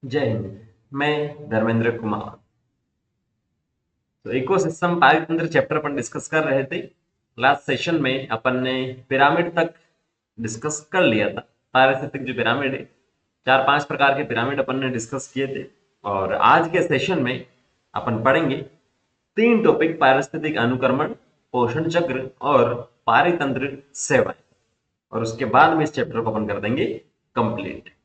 जय हिंद। मैं धर्मेंद्र कुमार। तो इकोसिस्टम पारितंत्र चैप्टर अपन डिस्कस कर रहे थे। लास्ट सेशन में अपन ने पिरामिड तक डिस्कस कर लिया था। पारिस्थितिक जो पिरामिड है, चार पांच प्रकार के पिरामिड अपन ने डिस्कस किए थे। और आज के सेशन में अपन पढ़ेंगे तीन टॉपिक: पारिस्थितिक अनुक्रमण, पोषण चक्र और पारितंत्र सेवाएं। और उसके बाद में इस चैप्टर को अपन कर देंगे कंप्लीट।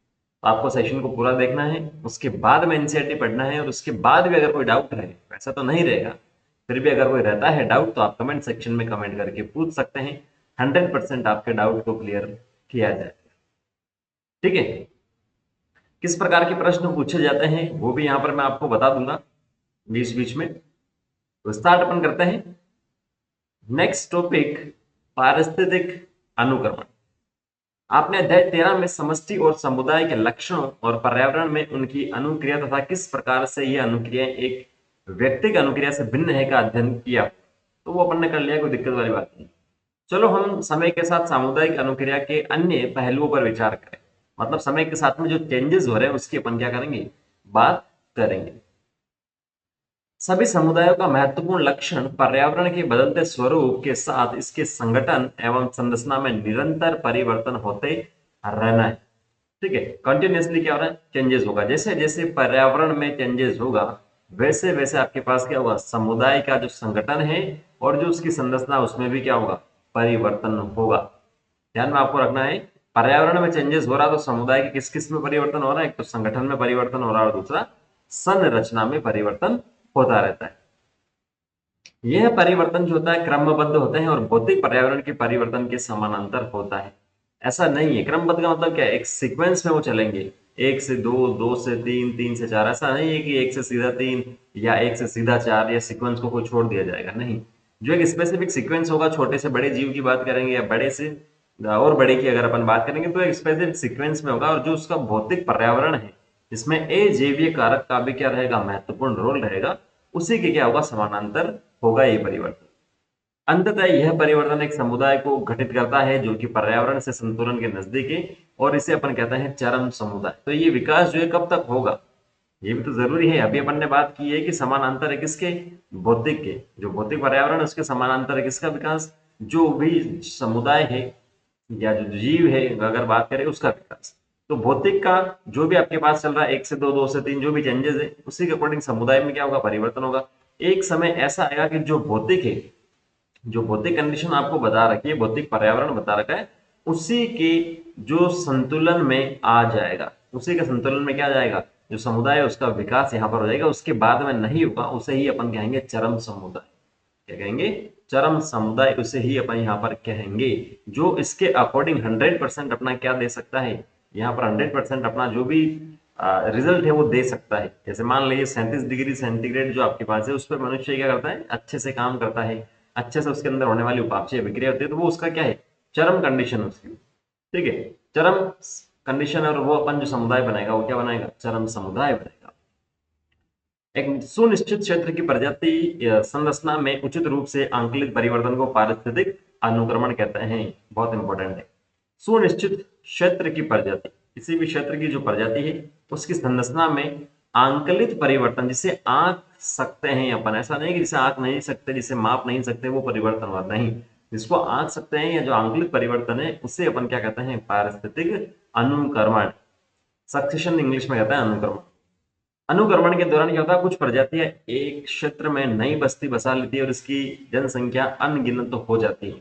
तो आपको सेशन को पूरा देखना है, उसके बाद में एनसीईआरटी पढ़ना है, और उसके बाद भी अगर कोई डाउट रहे, वैसा तो नहीं रहेगा, फिर भी अगर कोई रहता है डाउट तो आप कमेंट सेक्शन में कमेंट करके पूछ सकते हैं। 100% आपके डाउट को क्लियर किया जाएगा। ठीक है। किस प्रकार के प्रश्न पूछे जाते हैं वो भी यहाँ पर मैं आपको बता दूंगा बीच बीच में। तो स्टार्ट अपन करते हैं। नेक्स्ट टॉपिक: पारिस्थितिक अनुक्रमण। आपने अध्याय 13 में समष्टि और समुदाय के लक्षणों और पर्यावरण में उनकी अनुक्रिया तथा किस प्रकार से यह अनुक्रिया एक व्यक्तिगत अनुक्रिया से भिन्न है का अध्ययन किया। तो वो अपन ने कर लिया, कोई दिक्कत वाली बात नहीं। चलो हम समय के साथ सामुदायिक अनुक्रिया के अन्य पहलुओं पर विचार करें। मतलब समय के साथ में जो चेंजेस हो रहे हैं उसकी अपन क्या करेंगे, बात करेंगे। सभी समुदायों का महत्वपूर्ण लक्षण पर्यावरण के बदलते स्वरूप के साथ इसके संगठन एवं संरचना में निरंतर परिवर्तन होते रहना है। ठीक है। कंटिन्यूअसली क्या हो रहा है, चेंजेस होगा। जैसे जैसे पर्यावरण में चेंजेस होगा वैसे वैसे आपके पास क्या होगा, समुदाय का जो संगठन है और जो उसकी संरचना उसमें भी क्या होगा, परिवर्तन होगा। ध्यान में आपको रखना है, पर्यावरण में चेंजेस हो रहा तो समुदाय के किस किस में परिवर्तन हो रहा है, एक तो संगठन में परिवर्तन हो रहा है और दूसरा संरचना में परिवर्तन होता रहता है। यह परिवर्तन जो होता है क्रमबद्ध होते हैं और भौतिक पर्यावरण के परिवर्तन के समानांतर होता है। ऐसा नहीं है, क्रमबद्ध का मतलब क्या है, एक सीक्वेंस में वो चलेंगे, एक से दो, दो से तीन, तीन से चार। ऐसा नहीं है कि एक से सीधा तीन या एक से सीधा चार, या सीक्वेंस को कोई छोड़ दिया जाएगा, नहीं। जो एक स्पेसिफिक सीक्वेंस होगा, छोटे से बड़े जीव की बात करेंगे या बड़े से और बड़े की अगर अपन बात करेंगे तो एक स्पेसिफिक सीक्वेंस में होगा। और जो उसका भौतिक पर्यावरण है इसमें अजैवीय कारक का भी क्या रहेगा, महत्वपूर्ण रोल रहेगा। उसी के क्या होगा, समानांतर होगा ये परिवर्तन। अंततः यह परिवर्तन एक समुदाय को गठित करता है जो कि पर्यावरण से संतुलन के नजदीक है, और इसे अपन कहते हैं चरम समुदाय। तो ये विकास जो है कब तक होगा, ये भी तो जरूरी है। अभी अपन ने बात की है कि समानांतर है किसके, भौतिक के। जो भौतिक पर्यावरण है उसके समानांतर है किसका विकास, जो भी समुदाय है या जो जीव है अगर बात करें उसका विकास। तो भौतिक का जो भी आपके पास चल रहा है, एक से दो, दो से तीन, जो भी चेंजेस है उसी के अकॉर्डिंग समुदाय में क्या होगा, परिवर्तन होगा। एक समय ऐसा आएगा कि जो भौतिक है, जो भौतिक कंडीशन आपको बता रखी है, भौतिक पर्यावरण बता रखा है, उसी के जो संतुलन में आ जाएगा, उसी के संतुलन में क्या आ जाएगा, जो समुदाय है उसका विकास यहाँ पर हो जाएगा। उसके बाद में नहीं होगा, उसे ही अपन कहेंगे चरम समुदाय। क्या कहेंगे, चरम समुदाय, उसे ही अपन यहाँ पर कहेंगे। जो इसके अकॉर्डिंग 100% अपना क्या दे सकता है, यहाँ पर 100% अपना जो भी रिजल्ट है वो दे सकता है। जैसे मान लीजिए 37 डिग्री सेंटीग्रेड जो आपके पास है उस पर मनुष्य क्या करता है, अच्छे से काम करता है, अच्छे से उसके अंदर होने वाली उपापचय विक्रिया होती है, तो वो उसका क्या है, चरम कंडीशन उसकी। ठीक है, चरम कंडीशन। और वो अपन जो समुदाय बनाएगा वो क्या बनाएगा, चरम समुदाय बनाएगा। एक सुनिश्चित क्षेत्र की प्रजाति संरचना में उचित रूप से आंकलित परिवर्तन को पारिस्थितिक अनुक्रमण कहते हैं। बहुत इंपॉर्टेंट है। सुनिश्चित क्षेत्र की प्रजाति, किसी भी क्षेत्र की जो प्रजाति है उसकी संरचना में आंकलित परिवर्तन, जिसे आंक सकते हैं अपन। ऐसा नहीं कि जिसे आंक नहीं सकते, जिसे माप नहीं सकते, वो परिवर्तन हुआ नहीं। जिसको आंक सकते हैं या जो आंकलित परिवर्तन है उसे अपन क्या कहते हैं, पारिस्थितिक अनुक्रमण। सक्सेशन इंग्लिश में कहता है अनुक्रमण। अनुक्रमण के दौरान क्या होता है, कुछ प्रजातियां एक क्षेत्र में नई बस्ती बसा लेती है और इसकी जनसंख्या अनगिनत तो हो जाती है,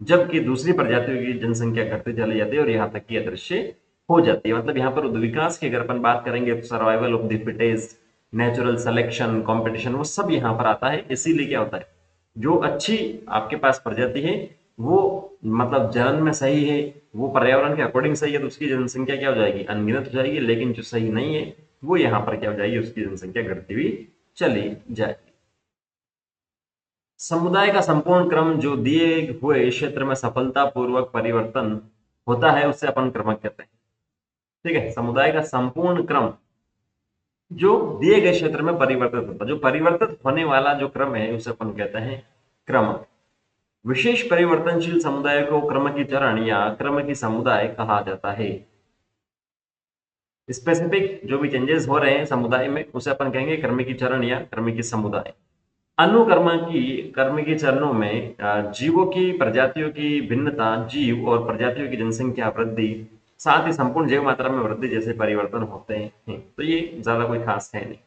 जबकि दूसरी प्रजातियों की जनसंख्या घटती चली जाती है और यहाँ तक कि अदृश्य हो जाती है। मतलब यहाँ पर विकास की अगर अपन बात करेंगे तो survival of the fittest, natural selection, competition, वो सब यहाँ पर आता है। इसीलिए क्या होता है, जो अच्छी आपके पास प्रजाति है वो मतलब जनन में सही है, वो पर्यावरण के अकॉर्डिंग सही है, तो उसकी जनसंख्या क्या हो जाएगी, अनगिनत हो जाएगी। लेकिन जो सही नहीं है वो यहाँ पर क्या हो जाएगी, उसकी जनसंख्या घटती हुई चली जाएगी। समुदाय का संपूर्ण क्रम जो दिए हुए क्षेत्र में सफलतापूर्वक परिवर्तन होता है उसे अपन क्रमक कहते हैं। ठीक है, समुदाय का संपूर्ण क्रम जो दिए गए क्षेत्र में परिवर्तित होता है, जो परिवर्तित होने वाला जो क्रम है उसे अपन कहते हैं क्रमक। विशेष परिवर्तनशील समुदाय को क्रम की चरण या क्रम की समुदाय कहा जाता है। स्पेसिफिक जो भी चेंजेस हो रहे हैं समुदाय में उसे अपन कहेंगे कर्मिकी चरण या कर्मिकी समुदाय। कर्मिकी चरणों में जीवों की प्रजातियों की भिन्नता, जीव और प्रजातियों की जनसंख्या वृद्धि, साथ ही संपूर्ण जैव मात्रा में वृद्धि जैसे परिवर्तन होते हैं। तो ये ज्यादा कोई खास है नहीं।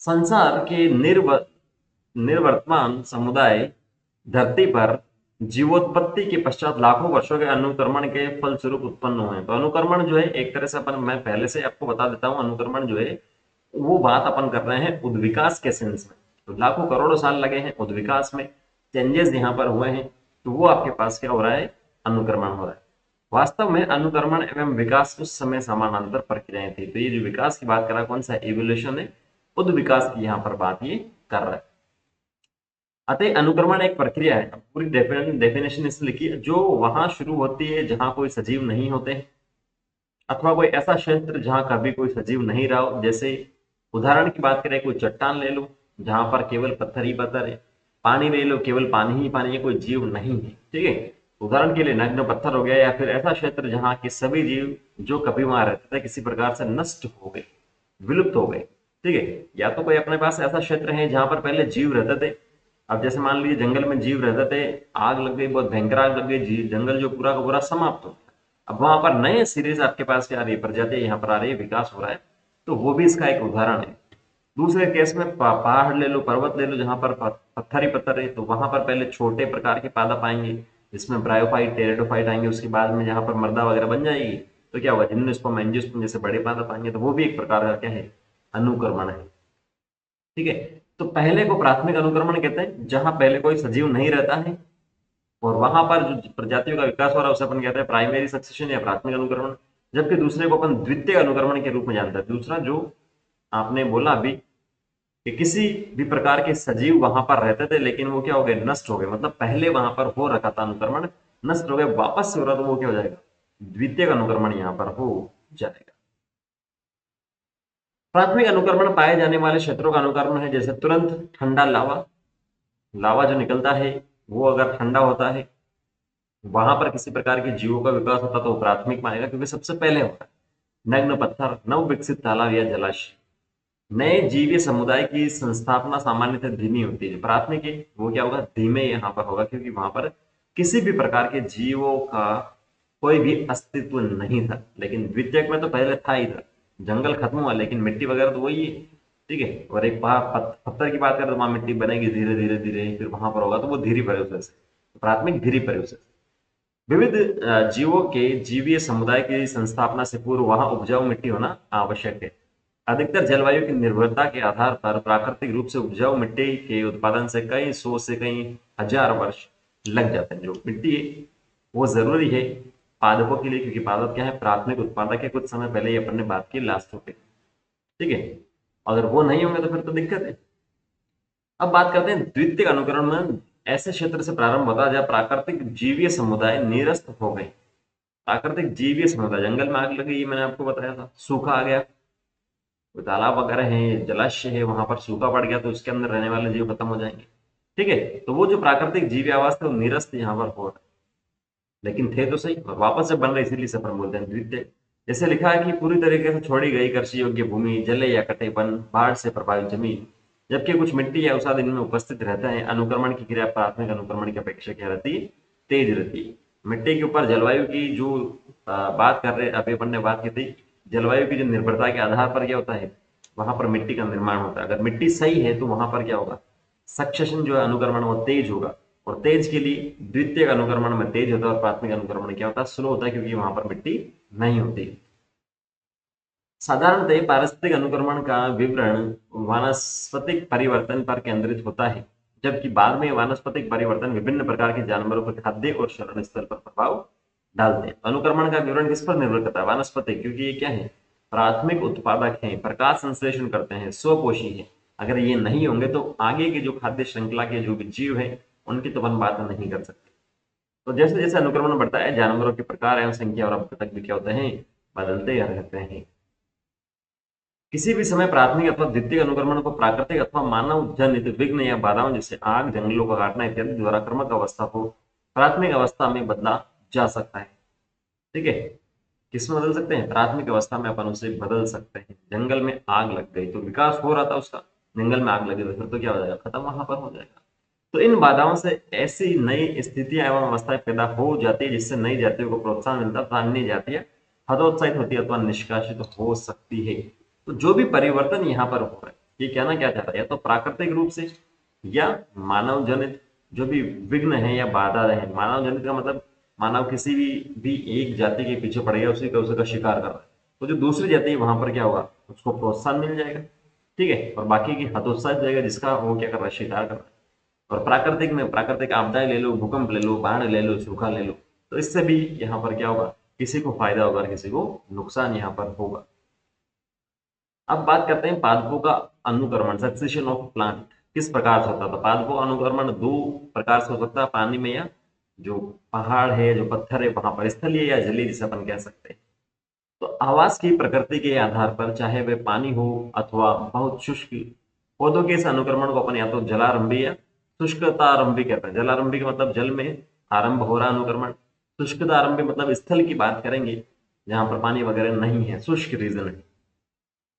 संसार के निर्वर्तमान समुदाय धरती पर जीवोत्पत्ति के पश्चात लाखों वर्षों के अनुक्रमण के फलस्वरूप उत्पन्न हुए हैं। तो अनुक्रमण जो है एक तरह से अपन, मैं पहले से आपको बता देता हूं, अनुक्रमण जो है वो बात अपन कर रहे हैं उद्विकास के सेंस में। तो लाखों करोड़ों साल लगे हैं उद्विकास में, चेंजेस यहाँ पर हुए हैं, तो वो आपके पास क्या हो रहा है, अनुक्रमण हो रहा है। वास्तव में अनुक्रमण एवं विकास उस समय समानांतर प्रक्रियाएं थी। तो ये जो विकास की बात कर रहा है कौन सा इवोल्यूशन है, उद्विकास की यहाँ पर बात ये कर रहा है। अतः अनुक्रमण एक प्रक्रिया है। अब पूरी डेफिनेशन इसने लिखी है, जो वहां शुरू होती है जहां कोई सजीव नहीं होते हैं, अथवा कोई ऐसा क्षेत्र जहां कभी कोई सजीव नहीं रहा हो। जैसे उदाहरण की बात करें, कोई चट्टान ले लो जहां पर केवल पत्थर ही पत्थर है, पानी ले लो केवल पानी ही पानी है, कोई जीव नहीं है, ठीक है। उदाहरण के लिए नग्न पत्थर हो गया, या फिर ऐसा क्षेत्र जहां के सभी जीव जो कभी वहां रहते थे किसी प्रकार से नष्ट हो गए, विलुप्त हो गए, ठीक है। या तो कोई अपने पास ऐसा क्षेत्र है जहां पर पहले जीव रहते थे। अब जैसे मान लीजिए जंगल में जीव रहते थे, आग लग गई, बहुत भयंकर आग लग गई, जंगल जो पूरा का पूरा समाप्त हो गया। अब वहां पर नए सीरीज आपके पास क्या आ रही है, प्रजाति यहाँ पर आ रही है, विकास हो रहा है। तो वो भी इसका एक उदाहरण है। दूसरे केस में पहाड़ ले लो, पर्वत ले लो, जहां पर पत्थर ही पत्थर है, तो वहां पर पहले छोटे प्रकार के पादप आएंगे, जिसमें ब्रायोफाइट टेरिडोफाइट आएंगे, उसके बाद में जहां पर मृदा वगैरह बन जाएगी, तो क्या होगा, जिम्नोस्पर्म एंजियोस्पर्म जैसे बड़े पादप आएंगे। तो वो भी एक प्रकार का क्या है, अनुक्रमण है, ठीक है। तो पहले को प्राथमिक अनुक्रमण कहते हैं, जहां पहले कोई सजीव नहीं रहता है और वहां पर जो प्रजातियों का विकास हो रहा है उसे अपन कहते हैं प्राइमरी सक्सेशन या प्राथमिक अनुक्रमण। जबकि दूसरे को अपन द्वितीय अनुक्रमण के रूप में जानते हैं। दूसरा जो आपने बोला अभी कि किसी भी प्रकार के सजीव वहां पर रहते थे लेकिन वो क्या हो गए, नष्ट हो गए, मतलब पहले वहां पर हो रखा था अनुक्रमण, नष्ट हो गए, वापस से हो रहा, तो वो क्या हो जाएगा, द्वितीय अनुक्रमण यहाँ पर हो जाएगा। प्राथमिक अनुक्रमण पाए जाने वाले क्षेत्रों का अनुक्रमण है, जैसे तुरंत ठंडा लावा, लावा जो निकलता है वो अगर ठंडा होता है, वहां पर किसी प्रकार के जीवों का विकास होता तो वो प्राथमिक मानेगा, क्योंकि सबसे पहले होता है। नग्न पत्थर, नव विकसित तालाब या जलाशय, नए जीवीय समुदाय की संस्थापना सामान्यतः धीमी होती है। प्राथमिक है वो क्या होगा, धीमे यहाँ पर होगा, क्योंकि वहां पर किसी भी प्रकार के जीवों का कोई भी अस्तित्व नहीं था। लेकिन द्वितीयक में तो पहले था ही था, जंगल खत्म हुआ लेकिन मिट्टी वगैरह तो वही है, ठीक है। और एक पत्थर की बात करें तो वहां मिट्टी बनेगी धीरे धीरे धीरे, फिर वहां पर होगा, तो वो धीरे प्रोसेस है, प्राथमिक धीरे प्रोसेस। विविध जीवों के जीवीय समुदाय की संस्थापना से पूर्व वहां उपजाऊ मिट्टी होना आवश्यक है। अधिकतर जलवायु की निर्भरता के आधार पर प्राकृतिक रूप से उपजाऊ मिट्टी के उत्पादन से कई सौ से कई हजार वर्ष लग जाते हैं। जो मिट्टी है वो जरूरी है पादपों के लिए, क्योंकि पादप क्या है, प्राथमिक उत्पादक है। कुछ समय पहले ही अपन ने बात की लास्ट टॉपिक, ठीक है। अगर वो नहीं होंगे तो फिर तो दिक्कत है। अब बात करते हैं द्वितीय अनुकरण में, ऐसे क्षेत्र से प्रारंभ होता है जहाँ प्राकृतिक जीवीय समुदाय निरस्त हो गए। प्राकृतिक जीवीय समुदाय, जंगल में आग लगी, मैंने आपको बताया था, सूखा आ गया, कोई तालाब वगैरह है, जलाशय है, वहां पर सूखा पड़ गया, तो उसके अंदर रहने वाले जीव खत्म हो जाएंगे, ठीक है। तो वो जो प्राकृतिक जीव आवास थे वो निरस्त यहाँ पर हो रहे, लेकिन थे तो सही, और वापस से बन रहे, इसीलिए सफर बोलते हैं द्वितीय। जैसे लिखा है कि पूरी तरीके से छोड़ी गई कृषि योग्य भूमि, जले या कटे वन, बाढ़ से प्रभावित जमीन, जबकि कुछ मिट्टी या उसाद इनमें उपस्थित रहता है। अनुक्रमण की क्रिया प्राथमिक अनुक्रमण की अपेक्षा क्या रहती है, तेज रहती है। मिट्टी के ऊपर जलवायु की जो बात कर रहे अभी अपन ने बात की थी, जलवायु की जो निर्भरता के आधार पर क्या होता है, वहां पर मिट्टी का निर्माण होता है। अगर मिट्टी सही है तो वहां पर क्या होगा, सक्सेशन जो है अनुक्रमण वो तेज होगा। और तेज के लिए द्वितीय अनुक्रमण में तेज होता है और प्राथमिक अनुक्रमण क्या होता है, स्लो होता है, क्योंकि वहां पर मिट्टी नहीं होती। साधारणतः पारिस्थितिक अनुक्रमण का विवरण वानस्पतिक परिवर्तन पर केंद्रित होता है, जबकि बाद में वानस्पतिक परिवर्तन विभिन्न प्रकार के जानवरों पर खाद्य और शरण स्थल पर प्रभाव डालते हैं। अनुक्रमण का विवरण किस पर निर्भर करता है, वानस्पतिक, क्योंकि ये क्या है, प्राथमिक उत्पादक हैं, प्रकाश संश्लेषण करते हैं, स्वपोषी है। अगर ये नहीं होंगे तो आगे के जो खाद्य श्रृंखला के जो भी जीव है उनकी तो हम बात नहीं कर सकते। तो जैसे जैसे अनुक्रमण बढ़ता है जानवरों के प्रकार एवं संख्या और अब तक भी क्या होते हैं, बदलते रहते हैं। किसी भी समय प्राथमिक अथवा द्वितीय अनुक्रमण को प्राकृतिक अथवा मानव जनित विघ्न या बाधाओं जैसे आग, जंगलों का काटना इत्यादि द्वारा क्रमक अवस्था को प्राथमिक अवस्था में बदला जा सकता है, ठीक है। किसमें बदल सकते हैं? प्राथमिक अवस्था में अपन उसे बदल सकते हैं। जंगल में आग लग गई तो विकास हो रहा था उसका, जंगल में आग लगी तो फिर तो क्या हो जाएगा? खत्म वहां पर हो जाएगा। तो इन बाधाओं से ऐसी नई स्थितियां एवं अवस्थाएं पैदा हो जाती है जिससे नई जातियों को प्रोत्साहन मिलता है तथा अन्य जातियां हतोत्साहित होती है अथवा निष्कासित हो सकती है। तो जो भी परिवर्तन यहाँ पर हो रहा है, ये कहना क्या चाहता है? या तो प्राकृतिक रूप से या मानव जनित जो भी विघ्न है या बाधा है। मानव जनित का मतलब मानव किसी भी एक जाति के पीछे पड़ गया, उसी का उसका शिकार कर रहा है, तो जो दूसरी जाति है वहां पर क्या होगा? उसको प्रोत्साहन मिल जाएगा, ठीक है, और बाकी की हतोत्साहित जाएगा जिसका वो क्या कर रहा है? शिकार कर रहा है। और प्राकृतिक में प्राकृतिक आपदाएं ले लो, भूकंप ले लो, बाढ़ ले लो, सूखा ले लो, तो इससे भी यहाँ पर क्या होगा? किसी को फायदा होगा और किसी को नुकसान यहाँ पर होगा। अब बात करते हैं पादपों का अनुक्रमण, सक्सेशन ऑफ प्लांट किस प्रकार से होता है? तो पादपों का अनुक्रमण दो प्रकार से हो सकता है, पानी में या जो पहाड़ है, जो पत्थर है वहां पर, स्थलीय या जलीय जिसे अपन कह सकते हैं। तो आवास की प्रकृति के आधार पर चाहे वह पानी हो अथवा बहुत शुष्क, पौधों के इस अनुक्रमण को अपन या तो जलारंभी या शुष्कतारंभी कहते हैं। जलारंभी का मतलब जल में आरंभ हो रहा अनुक्रमण, शुष्कतारंभी मतलब स्थल की बात करेंगे जहां पर पानी वगैरह नहीं है, शुष्क रीजन है।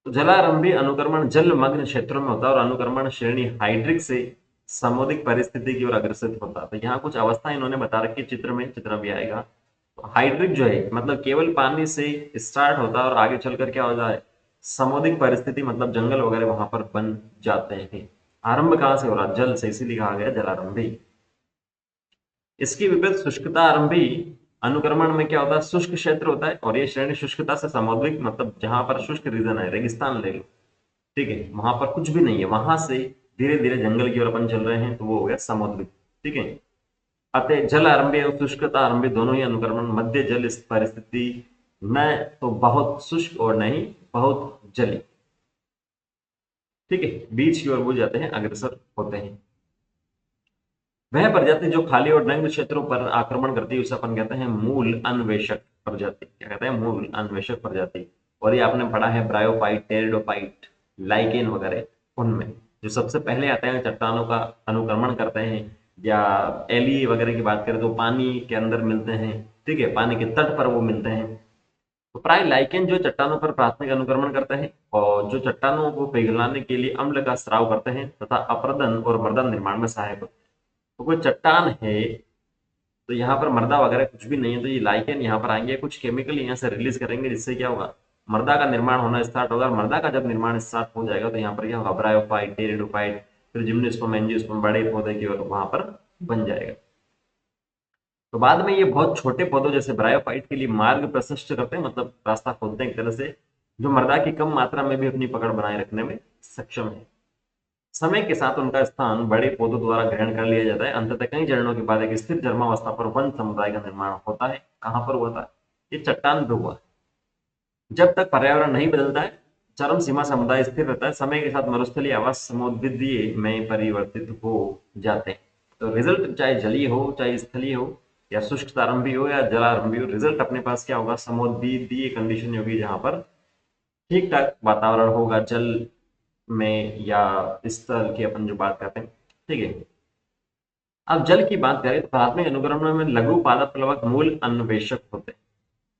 तो जलारंभी अनुक्रमण जलमग्न क्षेत्रों में होता है और अनुक्रमण श्रेणी हाइड्रिक से सामुद्रिक परिस्थिति की ओर अग्रसर होता है। तो यहाँ कुछ अवस्था इन्होंने बता रखी है, चित्र में, चित्र भी आएगा। तो हाइड्रिक जो है मतलब केवल पानी से स्टार्ट होता है और आगे चलकर क्या हो जाए? सामुद्रिक परिस्थिति मतलब जंगल वगैरह वहां पर बन जाते हैं। आरंभ कहाँ से हो रहा? जल से, इसीलिए कहा गया जलारंभी। इसकी विपरीत शुष्कता आरंभी अनुक्रमण में क्या होता है? शुष्क क्षेत्र होता है और ये श्रेणी शुष्कता से सामुद्रिक मतलब जहां पर शुष्क रीजन है, रेगिस्तान ले लो, ठीक है, वहां पर कुछ भी नहीं है, वहां से धीरे धीरे जंगल की ओर अपन चल रहे हैं, तो वो हो गया सामुद्रिक, ठीक है। अतः जल आरंभी और शुष्कता आरंभी दोनों ही अनुक्रमण मध्य जल इस परिस्थिति न तो बहुत शुष्क और न ही बहुत जली, ठीक है, बीच की ओर वो जाते हैं, अग्रसर होते हैं। वह प्रजाति जो खाली और नग्न क्षेत्रों पर आक्रमण करती है उसे अपन कहते हैं मूल अन्वेषक प्रजाति। क्या कहते हैं? मूल अन्वेषक प्रजाति। और ये आपने पढ़ा है ब्रायोफाइट, टेरिडोफाइट, लाइकेन वगैरह, उनमें जो सबसे पहले आते हैं चट्टानों का अनुक्रमण करते हैं, या एली वगैरह की बात करें तो पानी के अंदर मिलते हैं, ठीक है, पानी के तट पर वो मिलते हैं। तो प्राय लाइकेन जो चट्टानों पर प्राथमिक अनुक्रमण करते हैं और जो चट्टानों को पिघलाने के लिए अम्ल का स्राव करते हैं तथा अपरदन और मर्दन निर्माण में सहायक होते हैं। तो कोई चट्टान है तो यहाँ पर मर्दा वगैरह कुछ भी नहीं है, तो ये लाइकेन यहाँ पर आएंगे, कुछ केमिकल यहाँ से रिलीज करेंगे जिससे क्या होगा? मर्दा का निर्माण होना स्टार्ट होगा। और मर्दा का जब निर्माण स्टार्ट हो जाएगा तो यहाँ पर क्या होगा? ब्रायोफाइट, टेरिडोफाइट, फिर जिम्नोस्पर्म, एंजियोस्पर्म, बड़े पौधे की ओर वहां पर बन जाएगा। तो बाद में ये बहुत छोटे पौधों जैसे ब्रायोफाइट के लिए मार्ग प्रशस्त करते हैं, मतलब रास्ता खोलते हैं एक तरह से, जो मर्दा की कम मात्रा में भी अपनी पकड़ बनाए रखने में सक्षम है। समय के साथ उनका स्थान बड़े पौधों द्वारा ग्रहण कर लिया जाता है। अंततः कई चरणों के बाद एक स्थिर चरमावस्था पर वन समुदाय का निर्माण होता है। कहां पर हुआ था? ये चट्टान पे हुआ। जब तक पर्यावरण नहीं बदलता है, चरम सीमा समुदाय स्थिर रहता है। समय के साथ मरुस्थलीय आवास समुद्रीय में परिवर्तित हो जाते हैं। तो रिजल्ट चाहे जलीय हो, चाहे स्थलीय हो, या शुष्क प्रारंभी हो या जलारंभी हो, रिजल्ट अपने पास क्या होगा? समुद्रीय कंडीशन होगी जहां पर ठीक ठाक वातावरण होगा, जल में या स्थल की अपन जो बात करते हैं, ठीक है। अब जल की बात करें तो प्राथमिक अनुक्रमण में लघु पादप प्लवक मूल अन्वेषक होते हैं।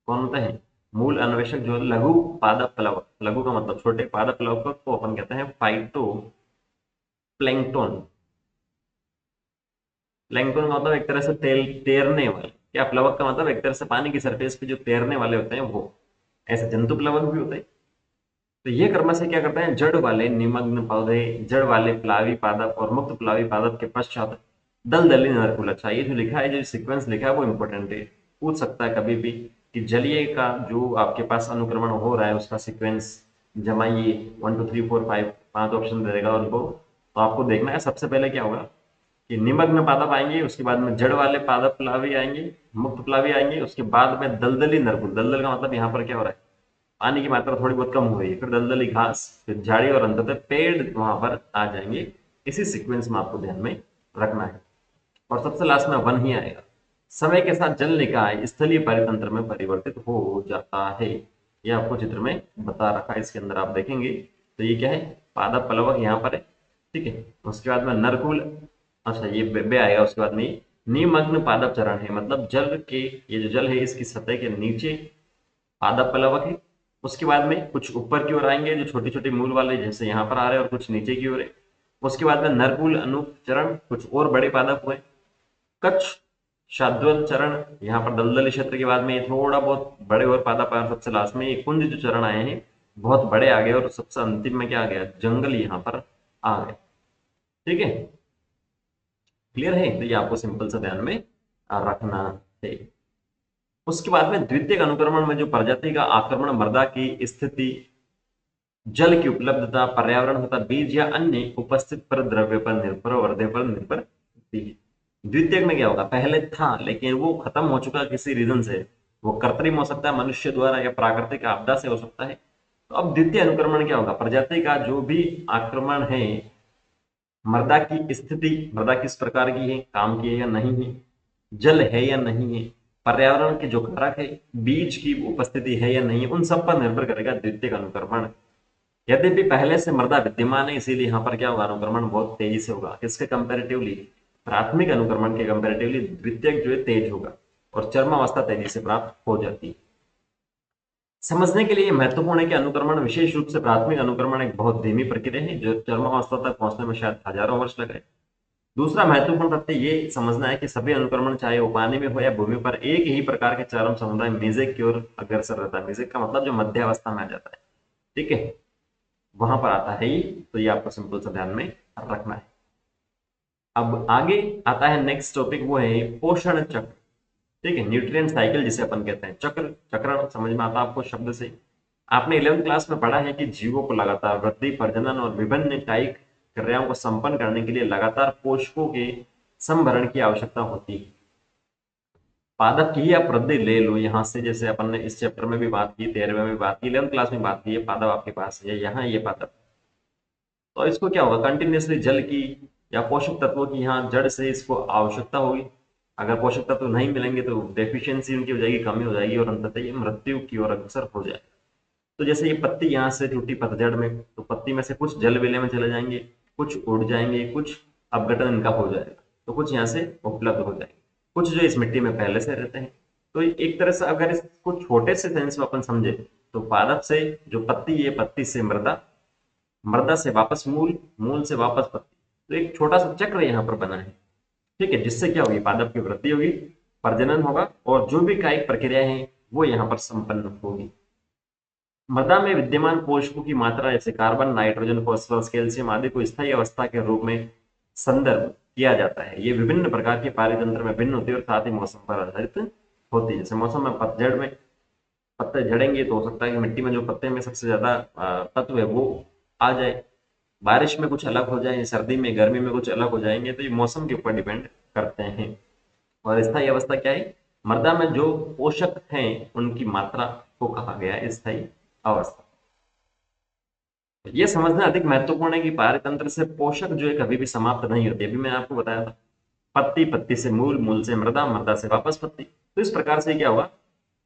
कौन होते हैं? मूल अन्वेषक जो लघु पादप प्लवक, लघु का मतलब छोटे, पादप प्लवक को अपन कहते हैं फाइटो प्लैंक्टन। प्लैंक्टन का मतलब एक तरह से तैरने वाले, क्या प्लवक का मतलब एक तरह से पानी की सरफेस पे जो तैरने वाले होते हैं वो, ऐसे जंतु प्लवक भी होते हैं। तो ये कर्म से क्या करते हैं? जड़ वाले निमग्न पौधे, जड़ वाले प्लावी पादप और मुक्त प्लावी पादप के पश्चात दलदली नरकुल। अच्छा, ये जो लिखा है, जो सीक्वेंस लिखा है वो इंपॉर्टेंट है, पूछ सकता है कभी भी कि जलीय का जो आपके पास अनुक्रमण हो रहा है उसका सीक्वेंस जमाइए, 1 2 3 4 5, 5 ऑप्शन दे देगा उनको। तो आपको देखना है सबसे पहले क्या होगा कि निमग्न पादप आएंगे, उसके बाद में जड़ वाले पादप प्लावी आएंगे, मुक्त प्लावी आएंगे, उसके बाद में दलदली नरकुल। दलदल का मतलब यहाँ पर क्या हो रहा है? पानी की मात्रा थोड़ी बहुत कम हो गई, फिर दलदली घास, फिर झाड़ी और अंततः पेड़ वहां पर आ जाएंगे। इसी सीक्वेंस में आपको ध्यान में रखना है। और सबसे लास्ट में वन ही आएगा। समय के साथ जल निकाय स्थलीय परितंत्र में परिवर्तित हो जाता है। ये आपको चित्र में बता रखा है, इसके अंदर आप देखेंगे तो ये क्या है? पादप प्लवक यहाँ पर है, ठीक है। उसके बाद में नरकुल, अच्छा ये बे आएगा। उसके बाद में निमग्न पादप चरण है, मतलब जल के, ये जो जल है इसकी सतह के नीचे पादप प्लवक है। उसके बाद में कुछ ऊपर की ओर आएंगे जो छोटी छोटी मूल वाले, जैसे यहाँ पर आ रहे हैं, और कुछ नीचे की ओर है। उसके बाद में नरकूल अनुचरण, कुछ और बड़े पादप हुए। कच्छ शाद्वल चरण, यहाँ पर दलदली क्षेत्र के बाद में ये थोड़ा बहुत बड़े और पादप आए, और सबसे लास्ट में ये कुंज जो चरण आए हैं बहुत बड़े आ गए, और सबसे अंतिम में क्या आ गया, जंगल यहाँ पर आ गए। ठीक है, क्लियर है? तो ये आपको सिंपल सा ध्यान में रखना है। उसके बाद में द्वितीयक अनुक्रमण में जो प्रजाति का आक्रमण मृदा की स्थिति, जल की उपलब्धता, पर्यावरण तथा बीज या अन्य उपस्थित पर द्रव्य पर निर्भर वर्धे पर निर्भर होती है। द्वितीयक में क्या होगा, पहले था लेकिन वो खत्म हो चुका किसी रीजन से, वो कृत्रिम हो सकता है, मनुष्य द्वारा या प्राकृतिक आपदा से हो सकता है। तो अब द्वितीय अनुक्रमण क्या होगा, प्रजाति का जो भी आक्रमण है, मृदा की स्थिति, मृदा किस प्रकार की है, काम की है या नहीं है, जल है या नहीं है, पर्यावरण के जो कारक है, बीज की उपस्थिति है या नहीं है, उन सब पर निर्भर करेगा द्वितीय अनुक्रमण। यद्यपि पहले से मृदा विद्यमान है, इसीलिए यहाँ पर क्या होगा, अनुक्रमण बहुत तेजी से होगा। किसके कंपेरेटिवली, प्राथमिक अनुक्रमण के कंपेरेटिवली द्वितीयक जो है तेज होगा, और चरमावस्था तेजी से प्राप्त हो जाती है। समझने के लिए महत्वपूर्ण है कि अनुक्रमण, विशेष रूप से प्राथमिक अनुक्रमण, एक बहुत धीमी प्रक्रिया है जो चरमावस्था तक पहुंचने में शायद हजारों वर्ष लगे। दूसरा महत्वपूर्ण तथ्य ये समझना है कि सभी अनुक्रमण, चाहे वो पानी में हो या भूमि पर, एक ही प्रकार के चरम समुदाय मेजेक की ओर अग्रसर रहता है। मेजेक का मतलब जो मध्यावस्था में आ जाता है, ठीक है, वहां पर आता है ये। तो ये आपको सिंपल सा ध्यान में रखना है। अब आगे आता है नेक्स्ट टॉपिक, वो है पोषण चक्र। ठीक है, न्यूट्रिएंट साइकिल जिसे अपन कहते हैं, चक्र, चक्रण समझ में आता है आपको शब्द से। आपने 11वीं क्लास में पढ़ा है कि जीवों को लगातार वृद्धि, प्रजनन और विभिन्न कायिक क्रियाओं को संपन्न करने के लिए लगातार पोषकों के संभरण की आवश्यकता होती है। पादप की ही आप वृद्धि ले लो यहाँ से, जैसे अपन ने इस चैप्टर में भी बात की, 13वें में भी बात की, 11वीं क्लास में बात की है, पादप आपके पास है, यहाँ ये पादप। तो इसको क्या होगा, कंटिन्यूसली जल की या पोषक तत्वों की यहाँ जड़ से इसको आवश्यकता होगी। अगर पोषक तत्व नहीं मिलेंगे तो डेफिशिएंसी उनकी हो जाएगी, कमी हो जाएगी, और अंततः ये मृत्यु की ओर अग्रसर हो जाएगा। तो जैसे ये पत्ती यहाँ से टूटी पतझड़ में, तो पत्ती में से कुछ जल विलय में चले जाएंगे, कुछ उड़ जाएंगे, कुछ अपघटन इनका हो जाएगा, तो कुछ यहाँ से उपलब्ध हो जाएंगे, कुछ जो इस मिट्टी में पहले से रहते हैं। तो एक तरह से अगर इसको छोटे से सेंस में अपन समझे, तो पादप से जो पत्ती है, पत्ती से मृदा, मृदा से वापस मूल, मूल से वापस पत्ती, तो एक छोटा सा चक्र यहाँ पर बना है। ठीक है, जिससे क्या होगी, पादप की वृद्धि होगी, प्रजनन होगा, और जो भी कायिक प्रक्रिया है वो यहाँ पर संपन्न होगी। मृदा में विद्यमान पोषकों की मात्रा, जैसे कार्बन, नाइट्रोजन, फास्फोरस, कैल्शियम आदि को स्थायी अवस्था के रूप में संदर्भ किया जाता है। ये विभिन्न प्रकार के पारितंत्र में भिन्न होती है, और साथ ही मौसम पर आधारित होती है। जैसे मौसम में पतझड़ में पत्ते झड़ेंगे तो हो सकता है कि मिट्टी में जो पत्ते में सबसे ज्यादा तत्व है वो आ जाए, बारिश में कुछ अलग हो जाए, सर्दी में, गर्मी में कुछ अलग हो जाएंगे। तो ये मौसम के ऊपर डिपेंड करते हैं। और स्थायी अवस्था क्या है, मृदा में जो पोषक हैं उनकी मात्रा को कहा गया है स्थायी अवस्था। ये समझना अधिक महत्वपूर्ण है कि पारतंत्र से पोषक जो है कभी भी समाप्त नहीं होती। अभी मैंने आपको बताया था, पत्ती, पत्ती से मूल, मूल से मृदा, मृदा से वापस पत्ती। तो इस प्रकार से क्या होगा,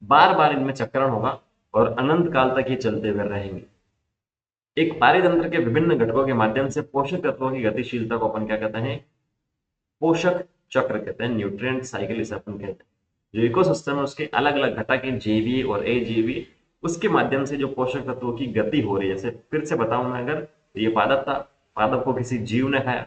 बार बार इनमें चक्रण होगा और अनंत काल तक ये चलते हुए रहेंगे। एक पारितंत्र के विभिन्न घटकों के माध्यम से पोषक तत्वों की गतिशीलता को अपन क्या कहते हैं, पोषक चक्र कहते हैं, न्यूट्रिएंट साइकिल इसे अपन कहते हैं। जो इकोसिस्टम है उसके अलग अलग घटक हैं, जैवीय और अजैवीय, उसके माध्यम से जो पोषक तत्वों की गति हो रही है। जैसे फिर से बताऊं मैं, अगर ये पादप था, पादप को किसी जीव ने खाया,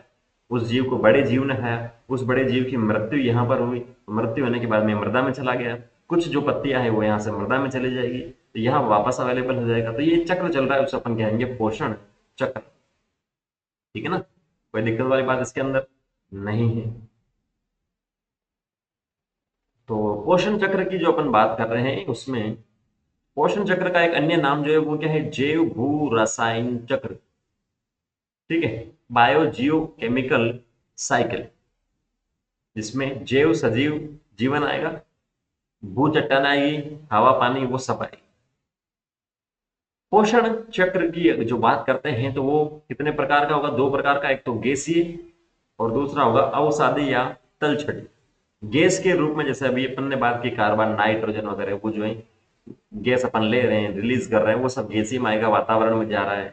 उस जीव को बड़े जीव ने खाया, उस बड़े जीव की मृत्यु यहाँ पर हुई, मृत्यु होने के बाद में मृदा में चला गया, कुछ जो पत्तियां है वो यहाँ से मृदा में चली जाएगी, तो यहाँ वापस अवेलेबल हो जाएगा। तो ये चक्र चल रहा है, उसे अपन कहेंगे पोषण चक्र। ठीक है ना, कोई दिक्कत वाली बात इसके अंदर नहीं है। तो पोषण चक्र की जो अपन बात कर रहे हैं उसमें, पोषण चक्र का एक अन्य नाम जो है वो क्या है, जैव भू रसायन चक्र। ठीक है, बायो जियो केमिकल साइकिल, जिसमें जैव सजीव जीवन आएगा, भू चट्टान आएगी, हवा पानी वो सब आएगी। पोषण चक्र की जो बात करते हैं तो वो कितने प्रकार का होगा, दो प्रकार का, एक तो गैसीय और दूसरा होगा अवसादी या तलछटी। गैस के रूप में जैसे अभी अपन ने बात की, कार्बन, नाइट्रोजन वगैरह, वो जो है गैस अपन ले रहे हैं, रिलीज कर रहे हैं, वो सब गैस ही में आएगा, वातावरण में जा रहा है।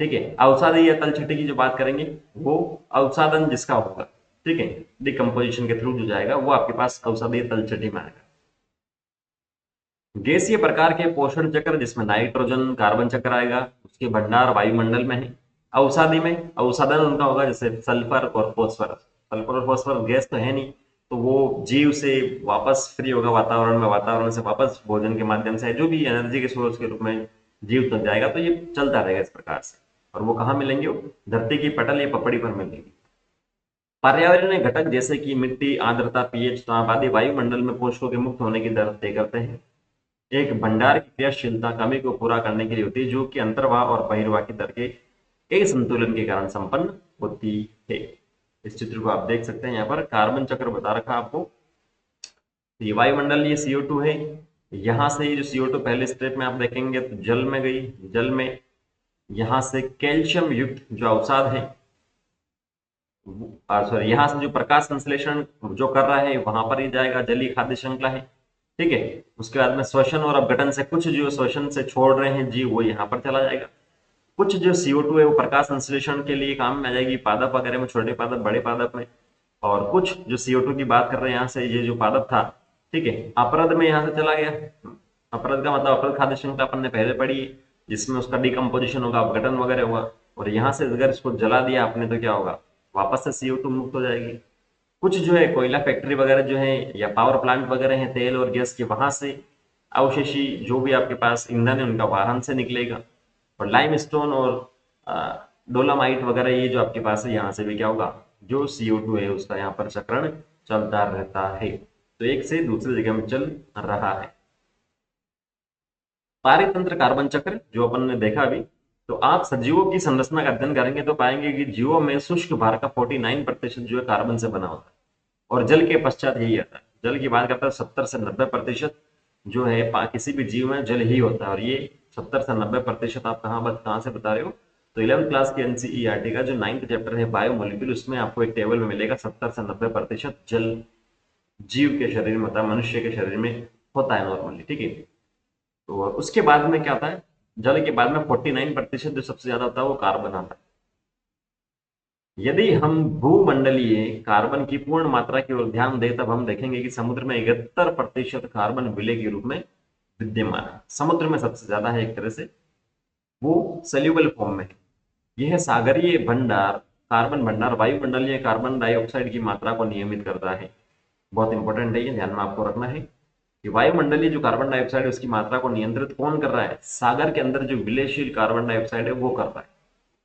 ठीक है, अवसादी या तलछटी की जो बात करेंगे, वो अवसादन जिसका होगा, ठीक है, डिकम्पोजिशन के थ्रू जो जाएगा वो आपके पास अवसादी या तलछटी में आएगा। गैसीय प्रकार के पोषण चक्र जिसमें नाइट्रोजन कार्बन चक्र आएगा, उसके भंडार वायुमंडल में है। अवसादी में अवसादन उनका होगा जैसे सल्फर और फॉस्फोरस। सल्फर और फॉस्फोरस गैस तो है नहीं, तो वो जीव से वापस फ्री होगा वातावरण में, वातावरण से वापस भोजन के माध्यम से जो भी एनर्जी के सोर्स के रूप में जीव तक जाएगा, तो ये चलता रहेगा इस प्रकार से। और वो कहाँ मिलेंगे? वो धरती की पटल या पपड़ी पर मिलेंगे। पर्यावरणीय घटक जैसे कि मिट्टी, आर्द्रता, पीएच, ताप आदि वायुमंडल में पोषकों के मुक्त होने की दर तय करते हैं। एक भंडार की क्रियाशीलता कमी को पूरा करने के लिए होती है, जो कि अंतर्वाह और बहिर्वाह की दर के एक संतुलन के कारण संपन्न होती है। इस चित्र को आप देख सकते हैं, यहाँ पर कार्बन चक्र बता रखा आपको। ये वायुमंडल, ये CO2 है। यहाँ से ये जो CO2 पहले स्टेप में आप देखेंगे तो जल में गई, जल में यहाँ से कैल्शियम युक्त जो अवसाद है, सॉरी, यहाँ से जो प्रकाश संश्लेषण जो कर रहा है वहां पर ही जाएगा, जलीय खाद्य श्रृंखला है। ठीक है। उसके बाद में श्वसन और अपघटन से कुछ जो श्वसन से छोड़ रहे हैं जीव, वो यहाँ पर चला जाएगा। कुछ जो CO2 है वो प्रकाश संश्लेषण के लिए काम में आ जाएगी, पादप वगैरह में, छोटे पादप, बड़े पादप में। और कुछ जो CO2 की बात कर रहे हैं यहाँ से, ये जो पादप था, ठीक है, अपरद में यहाँ से चला गया। अपरद का मतलब अपरद खाद्य श्रृंखला अपन ने पहले पढ़ी है, जिसमें उसका डिकम्पोजिशन होगा, अपघटन वगैरह हुआ। और यहाँ से अगर इसको जला दिया आपने तो क्या होगा? वापस से CO2 मुक्त हो जाएगी। कुछ जो है कोयला फैक्ट्री वगैरह जो है या पावर प्लांट वगैरह है तेल और गैस के, वहां से अवशेषी जो भी आपके पास ईंधन है उनका वाहन से निकलेगा। और लाइमस्टोन और डोलामाइट वगैरह ये जो आपके पास है, यहाँ से भी क्या होगा? जो CO2 है उसका यहाँ पर चक्रण चलता रहता है, तो एक से दूसरी जगह में चल रहा है। पारितंत्र कार्बन चक्र जो अपन ने देखा अभी, तो आप सजीवों की संरचना का अध्ययन करेंगे तो पाएंगे कि जीवों में शुष्क भार का 49% जो है कार्बन से बना होता है, और जल के पश्चात यही आता है। जल की बात करता है 70 से 90% जो है किसी भी जीव में जल ही होता है। और ये 70 से 90% आप कहाँ से बता रहे हो? तो 11th क्लास के NCERT का जो 9th चैप्टर है बायोमोलिक्यूल, उसमें आपको एक टेबल में मिलेगा 70 से 90% जल जीव के शरीर में होता है, मनुष्य के शरीर में होता है नॉर्मली। ठीक है। तो उसके बाद में क्या होता है? जल के बाद में 49% जो सबसे ज्यादा होता है वो कार्बन आता है। यदि हम भूमंडलीय कार्बन की पूर्ण मात्रा की ओर ध्यान दें, तब हम देखेंगे कि समुद्र में 71% कार्बन विलय के रूप में विद्यमान है। समुद्र में सबसे ज्यादा है एक तरह से, वो सोल्यूबल फॉर्म में है। यह सागरीय भंडार, कार्बन भंडार वायुमंडलीय कार्बन डाइऑक्साइड की मात्रा को नियमित करता है। बहुत इंपॉर्टेंट है, ये ध्यान में आपको रखना है कि वायुमंडलीय जो कार्बन डाइऑक्साइड है उसकी मात्रा को नियंत्रित कौन कर रहा है? सागर के अंदर जो विलयशील कार्बन डाइऑक्साइड है वो कर रहा है।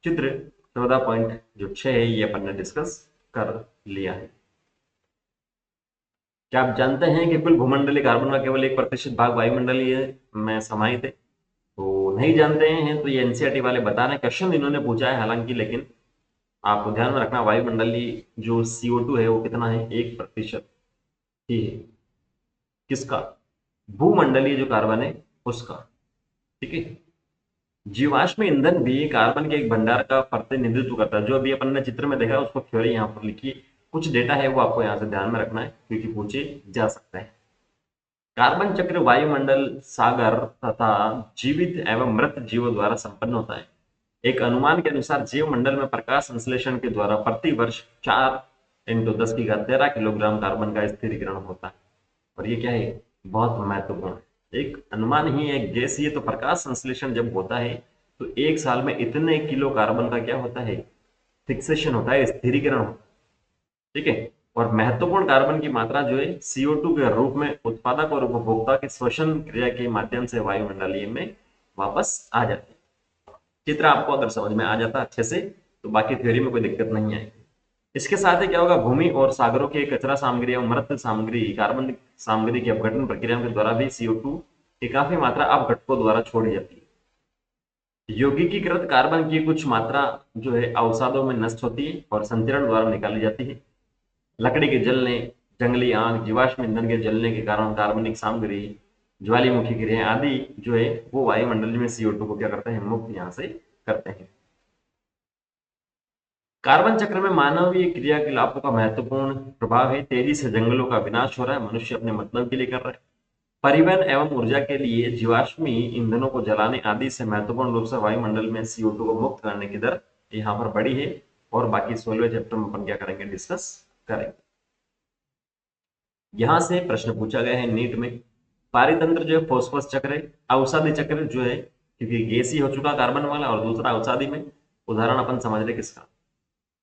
चित्र 14.6 है, ये अपन ने डिस्कस कर लिया है। क्या आप जानते हैं कि कुल भूमंडलीय कार्बन का केवल 1% भाग वायुमंडलीय में समाहित है? तो नहीं जानते हैं तो ये NCERT वाले बता रहे हैं, क्वेश्चन इन्होंने पूछा है हालांकि, लेकिन आपको ध्यान में रखना वायुमंडलीय जो CO2 है वो कितना है? 1% ही है। किसका? भूमंडलीय जो कार्बन है उसका। ठीक है। जीवाश्म ईंधन भी कार्बन के एक भंडार का प्रतिनिधित्व करता है। जो अभी अपन ने चित्र में देखा है उसको थ्योरी यहाँ पर लिखी, कुछ डेटा है वो आपको यहाँ से ध्यान में रखना है क्योंकि पूछे जा सकता है। कार्बन चक्र वायुमंडल, सागर तथा जीवित एवं मृत जीवों द्वारा संपन्न होता है। एक अनुमान के अनुसार जीव मंडल में प्रकाश संश्लेषण के द्वारा प्रति वर्ष 4 × 10⁻13 किलोग्राम कार्बन का स्थिरीकरण होता है। और ये क्या है? बहुत महत्वपूर्ण है। एक अनुमान ही है, गैसीय तो प्रकाश संश्लेषण जब होता है तो एक साल में इतने किलो कार्बन का क्या होता है? फिक्सेशन होता है, स्थिरीकरण होता है। ठीक है। और महत्वपूर्ण कार्बन की मात्रा जो है CO2 के रूप में उत्पादक और उपभोक्ता के श्वसन क्रिया के माध्यम से वायुमंडलीय में वापस आ जाती है। चित्र आपको अगर समझ में आ जाता अच्छे से तो बाकी थ्योरी में कोई दिक्कत नहीं आएगी। इसके साथ ही क्या होगा? भूमि और सागरों के कचरा सामग्री एवं मृत सामग्री, कार्बन सामग्री की अपघटन प्रक्रिया के द्वारा भी CO2 की काफी मात्रा अपघटकों द्वारा छोड़ी जाती है। यौगिकीकृत कार्बन की कुछ मात्रा जो है अवसादों में नष्ट होती है और संचरण द्वारा निकाली जाती है। लकड़ी के जलने, जंगली आग, जीवाश्म ईंधन के जलने के कारण कार्बनिक सामग्री, ज्वालामुखी क्रिया आदि जो है वो वायुमंडल में CO2 को क्या करते हैं? मुक्त यहाँ से करते हैं। कार्बन चक्र में मानवीय क्रिया के लाभों का महत्वपूर्ण प्रभाव है। तेजी से जंगलों का विनाश हो रहा है, मनुष्य अपने मतलब के लिए कर रहा है। परिवहन एवं ऊर्जा के लिए जीवाश्मी ईंधनों को जलाने आदि से महत्वपूर्ण रूप से वायुमंडल में CO2 को मुक्त करने की दर यहाँ पर बढ़ी है। और बाकी 16वें चैप्टर में अपन क्या करेंगे? डिस्कस करेंगे। यहां से प्रश्न पूछा गया है नीट में पारितंत्र जो है फॉस्फरस चक्र है। अवसादी चक्र जो है, क्योंकि गैसीय हो चुका कार्बन वाला, और दूसरा अवसादी में, उदाहरण अपन समझ रहे किसका,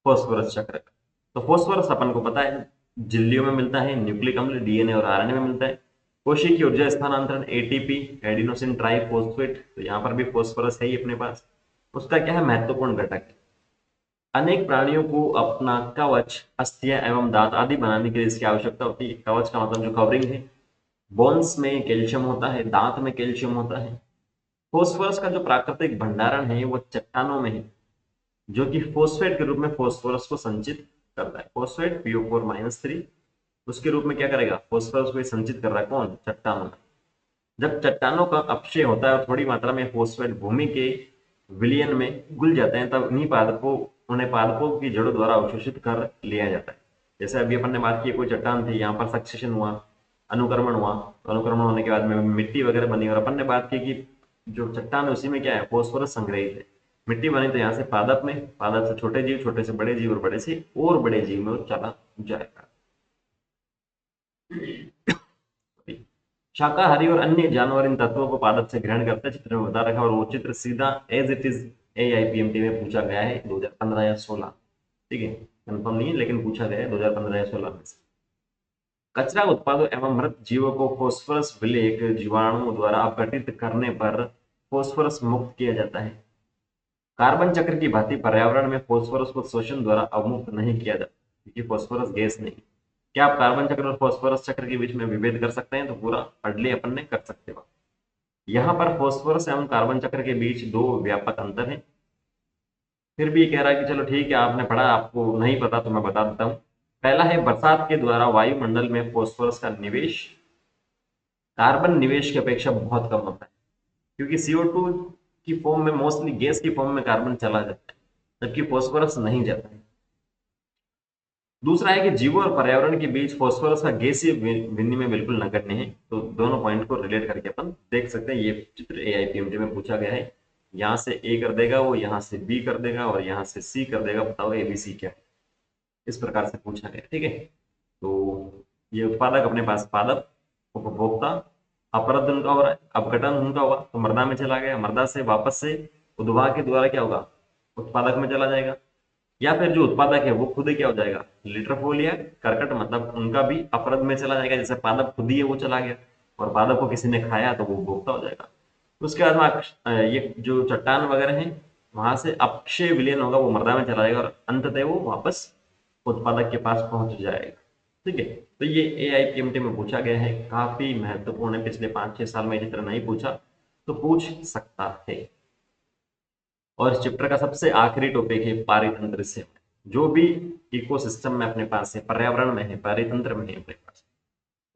फॉस्फोरस चक्र का। तो फॉस्फोरस अपन को पता है झिल्लियों में मिलता है, न्यूक्लिक अम्ल डीएनए और आरएनए में मिलता है। कोशिकीय ऊर्जा स्थानांतरण एटीपी, एडिनोसिन ट्राइफॉस्फेट, तो यहाँ पर भी फॉस्फोरस है ही अपने पास। उसका क्या है, महत्वपूर्ण घटक है। अनेक प्राणियों को अपना कवच, अस्थियां एवं दांत आदि बनाने के लिए इसकी आवश्यकता होती है। कवच का मतलब जो कवरिंग है, बोन्स में कैल्शियम होता है, दांत में कैल्शियम होता है। फोस्फोरस का जो प्राकृतिक भंडारण है वो चट्टानों में है, जो कि फोस्फेट के रूप में फोस्फोरस को संचित करता है। फोस्फेट PO4-3 उसके रूप में क्या करेगा, फोस्फोरस को संचित कर रहा है, कौन, चट्टानों में। जब चट्टानों का अपक्षय होता है और थोड़ी मात्रा में फोस्फेट भूमि के विलयन में घुल जाते हैं, तब उन्हें पादपों की जड़ों द्वारा अवशोषित कर लिया जाता है। जैसे अभी अपन ने बात की, कोई चट्टान थी, यहाँ पर सक्सेशन हुआ, अनुक्रमण हुआ, तो अनुक्रमण होने के बाद में मिट्टी वगैरह बनी, और अपन ने बात की कि जो चट्टान है उसी में क्या है, फोस्फोरस संग्रहित है। मिट्टी बनी तो यहाँ से पादप में, पादप से छोटे जीव, छोटे से बड़े जीव, और बड़े से और बड़े जीव में वो चला जाएगा। शाकाहारी और अन्य जानवर इन तत्वों को पादप से ग्रहण करते हैं। चित्र में बता रखा, और वो चित्र सीधा एज इट इज AIPMT में पूछा गया है 2015 या 16। ठीक है, कंफर्म नहीं है लेकिन पूछा गया है 2015 या 16 में से। कचरा उत्पादों एवं मृत जीवों को फोस्फोरस विलेयक जीवाणुओं द्वारा अपघटित करने पर फोस्फोरस मुक्त किया जाता है। कार्बन चक्र की भांति पर्यावरण में फोस्फोरस को शोषण द्वारा अवमुक्त नहीं किया जाता, क्योंकि फोस्फोरस गैस नहीं। क्या आप कार्बन चक्र और फोस्फोरस चक्र के बीच में विभेद कर सकते हैं, तो पूरा पढ़ अपन ने कर सकते हो। यहाँ पर फोस्फोरस एवं कार्बन चक्र के बीच दो व्यापक अंतर है। फिर भी ये कह रहा है कि चलो ठीक है, आपने पढ़ा, आपको नहीं पता तो मैं बता देता हूँ। पहला है, बरसात के द्वारा वायुमंडल में फोस्फोरस का निवेश कार्बन निवेश की अपेक्षा बहुत कम होता है, क्योंकि CO2 की फॉर्म में, मोस्टली गैस की फॉर्म में कार्बन चला जाता है, जबकि फोस्फोरस नहीं जाता है। दूसरा है कि जीवों और पर्यावरण के बीच फोस्फोरस का गैसीय विनिमय बिल्कुल नगण्य है। तो दोनों पॉइंट को रिलेट करके अपन देख सकते हैं। ये चित्र AIPMT में पूछा गया है। यहाँ से A कर देगा वो, यहाँ से B कर देगा, और यहाँ से C कर देगा। बताओ ABC क्या है, इस प्रकार से पूछा गया। ठीक है, तो ये उत्पादक अपने पास पादप, उपभोक्ता, अपरद उनका हो रहा है, अपघटन उनका हुआ तो मृदा में चला गया, मृदा से वापस से उद्वाह के द्वारा क्या होगा, उत्पादक में चला जाएगा। या फिर जो उत्पादक है वो खुद ही क्या हो जाएगा, लिट्रोफोल या कर्कट, मतलब उनका भी अपरद में चला जाएगा। जैसे पादप खुद ही है वो चला गया, और पादप को किसी ने खाया तो वो उपभोक्ता हो जाएगा। उसके बाद में ये जो चट्टान वगैरह है, वहां से अपक्षय विलयन होगा, वो मृदा में चला जाएगा, और अंततः वो वापस उत्पादक के पास पहुंच जाएगा। ठीक है, तो ये AIPMT में पूछा गया है, काफी महत्वपूर्ण है। पिछले 5-6 साल में इसी तरह नहीं पूछा तो पूछ सकता है। और इस चैप्टर का सबसे आखिरी टॉपिक है पारितंत्र से। जो भी इकोसिस्टम में अपने पास है, पर्यावरण में है, पारितंत्र में है अपने पास,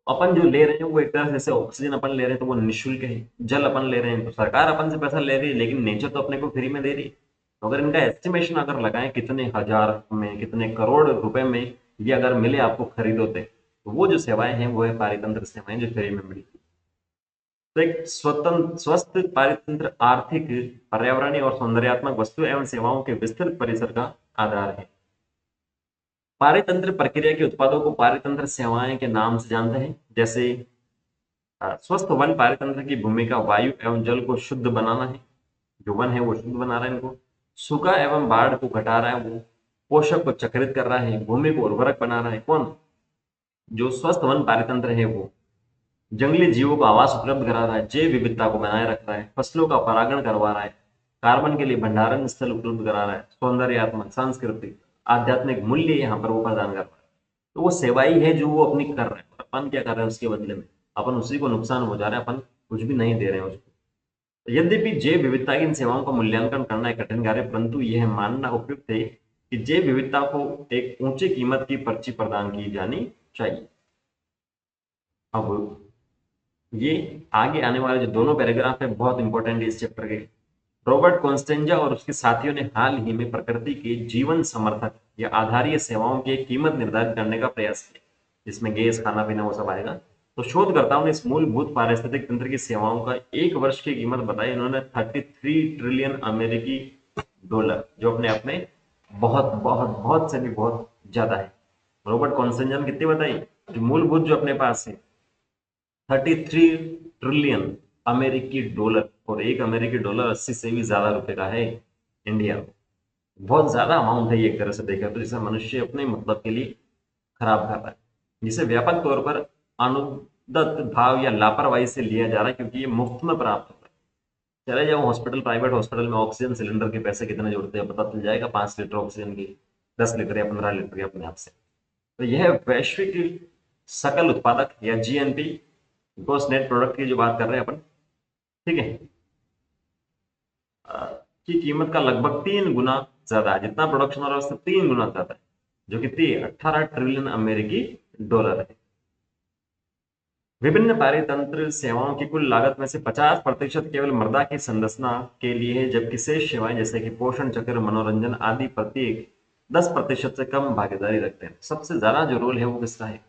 अपन जो ले रहे हैं वो एक तरह से, जैसे ऑक्सीजन अपन ले रहे हैं तो वो निःशुल्क है, जल अपन ले रहे हैं तो सरकार अपन से पैसा ले रही है, लेकिन नेचर तो अपने को फ्री में दे रही है। तो अगर इनका एस्टिमेशन अगर लगाएं कितने हजार में, कितने करोड़ रुपए में ये अगर मिले आपको खरीदोते, तो वो जो सेवाएं हैं वो है पारितंत्र सेवाएं जो फ्री में मिली। तो एक स्वतंत्र स्वस्थ पारितंत्र आर्थिक, पर्यावरणीय और सौंदर्यात्मक वस्तु एवं सेवाओं के विस्तृत परिसर का आधार है। पारितंत्र प्रक्रिया के उत्पादों को पारितंत्र सेवाएं के नाम से जानते हैं। जैसे स्वस्थ वन पारितंत्र की भूमिका वायु एवं जल को शुद्ध बनाना है। जो वन है वो शुद्ध बना रहा है इनको, सूखा एवं बाढ़ को घटा रहा है, वो पोषक को चक्रित कर रहा है, भूमि को उर्वरक बना रहा है। कौन, जो स्वस्थ वन पारितंत्र है वो जंगली जीवों को आवास उपलब्ध करा रहा है, जैव विविधता को बनाए रख रहा है, फसलों का परागण करवा रहा है, कार्बन के लिए भंडारण स्थल उपलब्ध करा रहा है, सौंदर्यात्मक, सांस्कृतिक, आध्यात्मिक मूल्य यहाँ पर वो प्रदान कर रहा है। तो वो सेवाई है जो वो अपनी कर रहे हैं, और अपन क्या कर रहे हैं उसके बदले में, अपन उसी को नुकसान हो जा रहा है, अपन कुछ भी नहीं दे रहे हैं उसको। यद्यपि जैव विविधता की इन सेवाओं का मूल्यांकन करना एक कठिन कार्य, परंतु यह मानना उपयुक्त है कि जैव विविधता को एक ऊंची कीमत की पर्ची प्रदान की जानी चाहिए। अब ये आगे आने वाले जो दोनों पैराग्राफ है बहुत इंपॉर्टेंट है इस चैप्टर के। रॉबर्ट कॉन्स्टेंजा और उसके साथियों ने हाल ही में प्रकृति के जीवन समर्थक या आधारीय सेवाओं की कीमत निर्धारित करने का प्रयास किया, जिसमें गैस, खाना पीना वो सब आएगा। तो शोधकर्ताओं ने इस मूलभूत पारिस्थितिक तंत्र की सेवाओं का एक वर्ष की कीमत बताई। इन्होंने 33 ट्रिलियन अमेरिकी डॉलर, जो अपने आप में बहुत बहुत बहुत से भी बहुत ज्यादा है। रॉबर्ट कॉन्स्टेंजा ने कितनी बताई, जो मूलभूत जो अपने पास है 33 ट्रिलियन अमेरिकी डॉलर, और एक अमेरिकी डॉलर 80 से भी ज्यादा रुपए का है इंडिया में। बहुत ज्यादा अमाउंट है ये, एक तरह से देखा तो, जिसे मनुष्य अपने मतलब के लिए खराब कर रहा है, जिसे व्यापक तौर पर अनुदत भाव या लापरवाही से लिया जा रहा है, क्योंकि ये मुफ्त में प्राप्त होता है। चले जाओ हॉस्पिटल, प्राइवेट हॉस्पिटल में ऑक्सीजन सिलेंडर के पैसे कितने जुड़ते हैं पता चल जाएगा, 5 लीटर ऑक्सीजन की, 10 लीटर या 15 लीटर के अपने आप से। तो यह वैश्विक सकल उत्पादक या जीएनपी, ग्रॉस नेट प्रोडक्ट की जो बात कर रहे हैं अपन, ठीक है, की कीमत का लगभग 3 गुना ज्यादा है, जितना प्रोडक्शन हो रहा है उससे 3 गुना ज्यादा है, जो कि 18 ट्रिलियन अमेरिकी डॉलर है। विभिन्न पारितंत्र सेवाओं की कुल लागत में से 50% केवल मृदा की संरचना के लिए है, जबकि शेष सेवाएं जैसे कि पोषण चक्र, मनोरंजन आदि प्रत्येक 10% से कम भागीदारी रखते हैं। सबसे ज्यादा जो रोल है वो किसका है?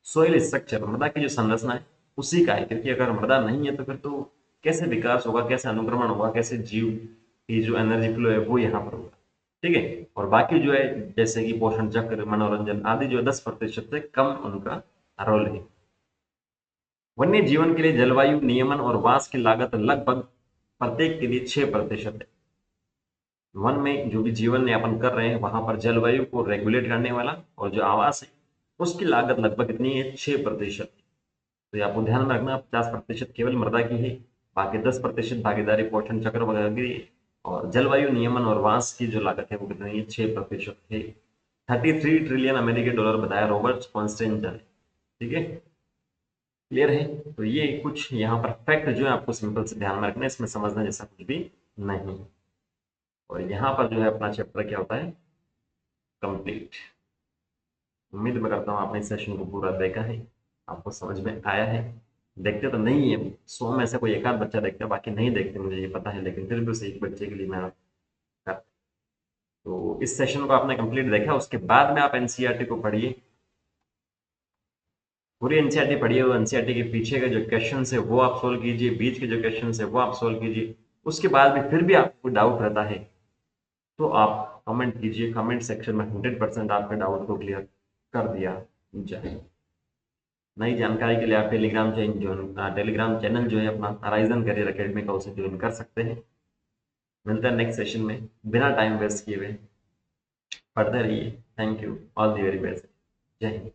सोइल स्ट्रक्चर, मृदा की जो संरचना है उसी का है, क्योंकि अगर मृदा नहीं है तो फिर तो कैसे विकास होगा, कैसे अनुक्रमण होगा, कैसे जीव की जो एनर्जी फ्लो है वो यहाँ पर होगा। ठीक है, और बाकी जो है जैसे कि पोषण चक्र, मनोरंजन आदि जो 10% से कम उनका रोल है। वन्य जीवन के लिए जलवायु नियमन और वास की लागत लगभग प्रत्येक के लिए 6% है। वन में जो भी जीवन यापन कर रहे हैं वहां पर जलवायु को रेगुलेट करने वाला और जो आवास है उसकी लागत लगभग कितनी है? 6%। तो ये आपको ध्यान में रखना, 50% केवल मृदा की है, बाकी 10% भागीदारी पोषण चक्र वगैरह की है, और जलवायु नियमन और वास की जो लागत है वो कितनी है? 6% है। 33 ट्रिलियन अमेरिकी डॉलर बताया रॉबर्ट कॉन्स्टेंजन ने। ठीक है, क्लियर है? तो ये कुछ यहाँ पर फैक्ट जो है आपको सिंपल से ध्यान में रखना है, इसमें समझना जैसा कुछ भी नहीं है। और यहाँ पर जो है अपना चैप्टर क्या होता है? कंप्लीट। उम्मीद मैं करता हूँ आपने इस सेशन को पूरा देखा है, आपको समझ में आया है। देखते तो नहीं है 100 में से कोई एक आध बच्चा देखता है, बाकी नहीं देखते मुझे ये पता है, लेकिन फिर भी उसे एक बच्चे के लिए मैं कर। तो इस सेशन को आपने कंप्लीट देखा, उसके बाद में आप एनसीईआरटी को पढ़िए, पूरी एनसीईआरटी पढ़िए, और एनसीईआरटी के पीछे के जो क्वेश्चन है वो आप सोल्व कीजिए, बीच के जो क्वेश्चन है वो आप सोल्व कीजिए। उसके बाद भी फिर भी आपको डाउट रहता है तो आप कमेंट कीजिए, कमेंट सेक्शन में 100% आपके डाउट को क्लियर कर दिया जाए। नई जानकारी के लिए आप टेलीग्राम चैनल जो है अपना अराइजन करियर एकेडमी का, उसे ज्वाइन कर सकते हैं। मिलते हैं नेक्स्ट सेशन में, बिना टाइम वेस्ट किए हुए पढ़ते रहिए। Thank you, all the very best. जय हिंद।